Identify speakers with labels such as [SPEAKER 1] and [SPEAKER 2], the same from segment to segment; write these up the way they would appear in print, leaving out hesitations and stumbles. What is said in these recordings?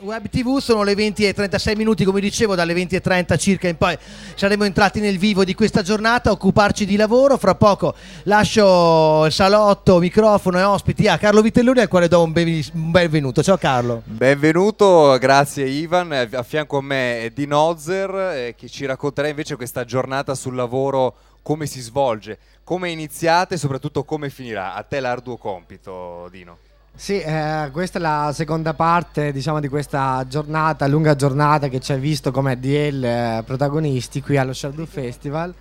[SPEAKER 1] Web TV sono le 20:36, come dicevo, dalle 20:30 circa in poi saremo entrati nel vivo di questa giornata, occuparci di lavoro. Fra poco lascio il salotto, microfono e ospiti a Carlo Vitelloni, al quale do un benvenuto. Ciao Carlo.
[SPEAKER 2] Benvenuto, grazie Ivan. A fianco a me è Dino Ozer, che ci racconterà invece questa giornata sul lavoro, come si svolge, come è iniziata e soprattutto come finirà. A te l'arduo compito, Dino.
[SPEAKER 3] Sì, questa è la seconda parte, diciamo, di questa giornata, lunga giornata che ci ha visto come ADL protagonisti qui allo Shadow Festival.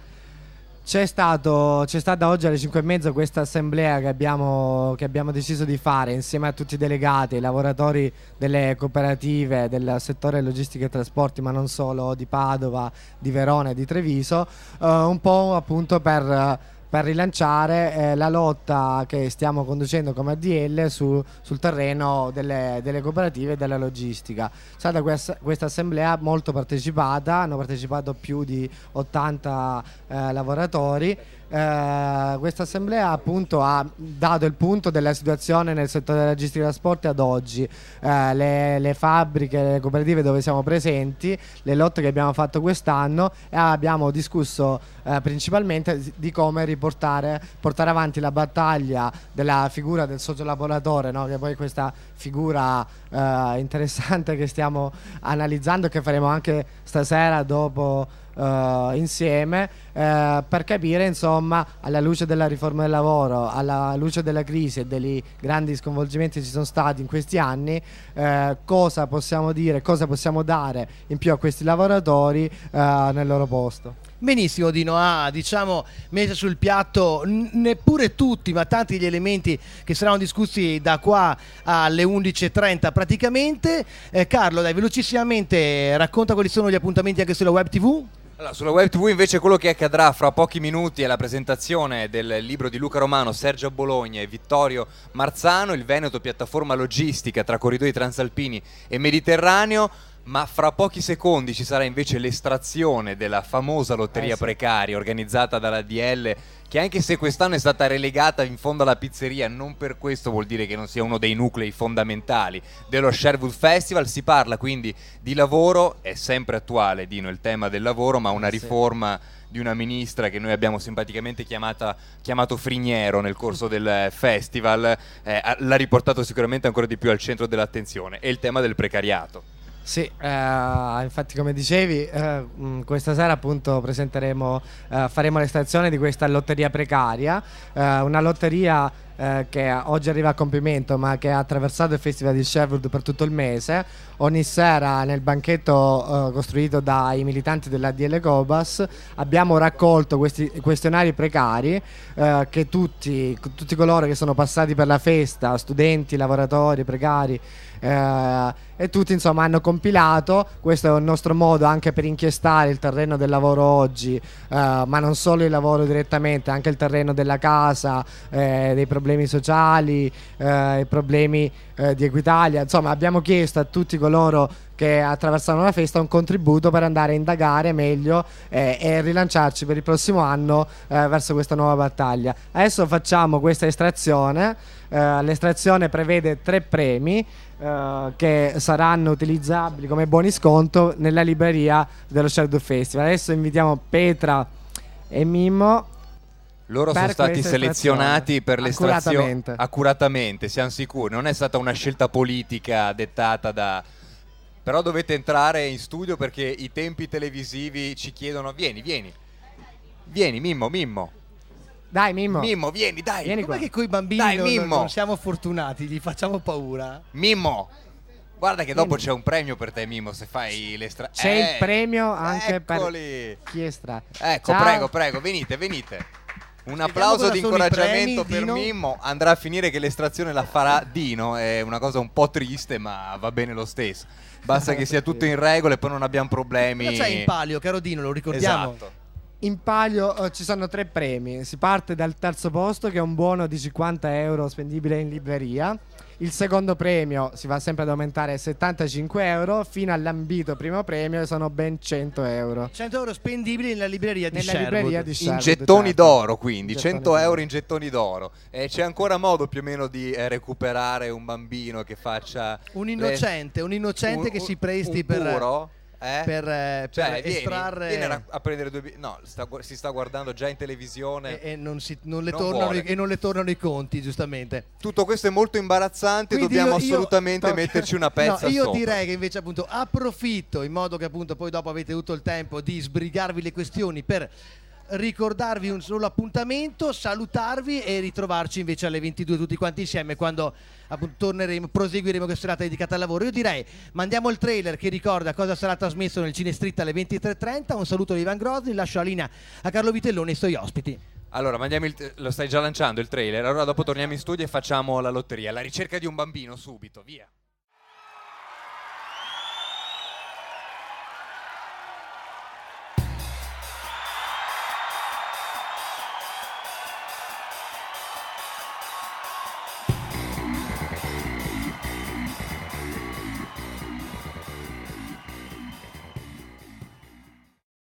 [SPEAKER 3] C'è stata oggi alle 5:30 questa assemblea che abbiamo deciso di fare insieme a tutti i delegati, i lavoratori delle cooperative del settore logistica e trasporti, ma non solo, di Padova, di Verona e di Treviso, un po' appunto per rilanciare la lotta che stiamo conducendo come ADL sul terreno delle cooperative e della logistica. È stata questa assemblea molto partecipata, hanno partecipato più di 80 lavoratori. Questa assemblea appunto ha dato il punto della situazione nel settore della logistica e trasporti ad oggi, le fabbriche, le cooperative dove siamo presenti, le lotte che abbiamo fatto quest'anno, e abbiamo discusso principalmente di come portare avanti la battaglia della figura del socio lavoratore, no? Che poi questa figura interessante che stiamo analizzando e che faremo anche stasera dopo insieme, per capire, insomma, alla luce della riforma del lavoro, alla luce della crisi e dei grandi sconvolgimenti che ci sono stati in questi anni, cosa possiamo dire, cosa possiamo dare in più a questi lavoratori nel loro posto.
[SPEAKER 1] Benissimo, Dino ha messo sul piatto neppure tutti, ma tanti gli elementi che saranno discussi da qua alle 11:30 praticamente. Carlo, dai, velocissimamente racconta quali sono gli appuntamenti anche sulla Web TV.
[SPEAKER 2] Allora, sulla Web TV invece quello che accadrà fra pochi minuti è la presentazione del libro di Luca Romano, Sergio Bologna e Vittorio Marzano, Il Veneto, piattaforma logistica tra corridoi transalpini e Mediterraneo. Ma fra pochi secondi ci sarà invece l'estrazione della famosa lotteria precaria organizzata dalla DL, che anche se quest'anno è stata relegata in fondo alla pizzeria, non per questo vuol dire che non sia uno dei nuclei fondamentali dello Sherwood Festival. Si parla quindi di lavoro, è sempre attuale, Dino, il tema del lavoro, ma una riforma di una ministra che noi abbiamo simpaticamente chiamato Friniero nel corso del festival, l'ha riportato sicuramente ancora di più al centro dell'attenzione, e il tema del precariato.
[SPEAKER 3] Sì, infatti, come dicevi, questa sera appunto faremo l'estrazione di questa lotteria precaria, una lotteria che oggi arriva a compimento, ma che ha attraversato il Festival di Sherwood per tutto il mese. Ogni sera nel banchetto costruito dai militanti della DL Cobas abbiamo raccolto questi questionari precari che tutti coloro che sono passati per la festa, studenti, lavoratori, precari, e tutti, insomma, hanno compilato. Questo è un nostro modo anche per inchiestare il terreno del lavoro oggi, ma non solo il lavoro direttamente, anche il terreno della casa, dei problemi sociali, i problemi di Equitalia. Insomma, abbiamo chiesto a tutti coloro che attraversano la festa un contributo per andare a indagare meglio e rilanciarci per il prossimo anno verso questa nuova battaglia. Adesso facciamo questa estrazione. L'estrazione prevede 3 premi che saranno utilizzabili come buoni sconto nella libreria dello Shadow Festival. Adesso invitiamo Petra e Mimmo.
[SPEAKER 2] Loro sono stati selezionati per l'estrazione accuratamente, siamo sicuri. Non è stata una scelta politica dettata da... Però dovete entrare in studio perché i tempi televisivi ci chiedono. Vieni Mimmo.
[SPEAKER 3] Dai Mimmo,
[SPEAKER 2] vieni, dai.
[SPEAKER 3] Vieni qua.
[SPEAKER 1] Com'è che coi bambini non siamo fortunati, gli facciamo paura?
[SPEAKER 2] Mimmo, guarda che dopo c'è un premio per te, Mimmo, se fai
[SPEAKER 3] C'è il premio anche
[SPEAKER 2] eccoli.
[SPEAKER 3] per chi estra.
[SPEAKER 2] Ecco,
[SPEAKER 3] Ciao.
[SPEAKER 2] prego, venite. Un applauso di incoraggiamento per
[SPEAKER 1] Dino.
[SPEAKER 2] Mimmo. Andrà a finire che l'estrazione la farà Dino, è una cosa un po' triste, ma va bene lo stesso. Basta che sia tutto in regola e poi non abbiamo problemi.
[SPEAKER 1] Cosa c'è in palio, caro Dino, lo ricordiamo?
[SPEAKER 2] Esatto.
[SPEAKER 3] In palio ci sono 3 premi. Si parte dal terzo posto, che è un buono di 50 euro spendibile in libreria. Il secondo premio si va sempre ad aumentare a 75 euro, fino all'ambito primo premio, che sono ben 100 euro.
[SPEAKER 1] 100 euro spendibili nella libreria di
[SPEAKER 3] Nella
[SPEAKER 1] Sherwood.
[SPEAKER 3] libreria di
[SPEAKER 2] In
[SPEAKER 3] Sherwood,
[SPEAKER 2] gettoni
[SPEAKER 3] certo.
[SPEAKER 2] d'oro, quindi
[SPEAKER 3] Gettoni
[SPEAKER 2] 100
[SPEAKER 3] d'oro.
[SPEAKER 2] euro in gettoni d'oro. C'è ancora modo più o meno di recuperare un bambino che faccia
[SPEAKER 1] Un innocente che si presti
[SPEAKER 2] un
[SPEAKER 1] per
[SPEAKER 2] puro?
[SPEAKER 1] per
[SPEAKER 2] Cioè,
[SPEAKER 1] estrarre
[SPEAKER 2] vieni a prendere no, si sta guardando già in televisione
[SPEAKER 1] e non le
[SPEAKER 2] Non
[SPEAKER 1] tornano
[SPEAKER 2] vuole.
[SPEAKER 1] e non le tornano i conti, giustamente.
[SPEAKER 2] Tutto questo è molto imbarazzante.
[SPEAKER 1] Quindi
[SPEAKER 2] dobbiamo
[SPEAKER 1] io-
[SPEAKER 2] assolutamente metterci una pezza
[SPEAKER 1] No, io
[SPEAKER 2] sopra.
[SPEAKER 1] direi che invece appunto approfitto in modo che appunto poi dopo avete tutto il tempo di sbrigarvi le questioni per ricordarvi un solo appuntamento, salutarvi e ritrovarci invece alle 22 tutti quanti insieme quando appunto proseguiremo questa serata dedicata al lavoro. Io direi mandiamo il trailer che ricorda cosa sarà trasmesso nel Cinestritta alle 23:30. Un saluto di Ivan Grosni, lascio la linea a Carlo Vitellone e i suoi ospiti.
[SPEAKER 2] Allora, lo stai già lanciando il trailer. Allora dopo torniamo in studio e facciamo la lotteria. La ricerca di un bambino subito, via.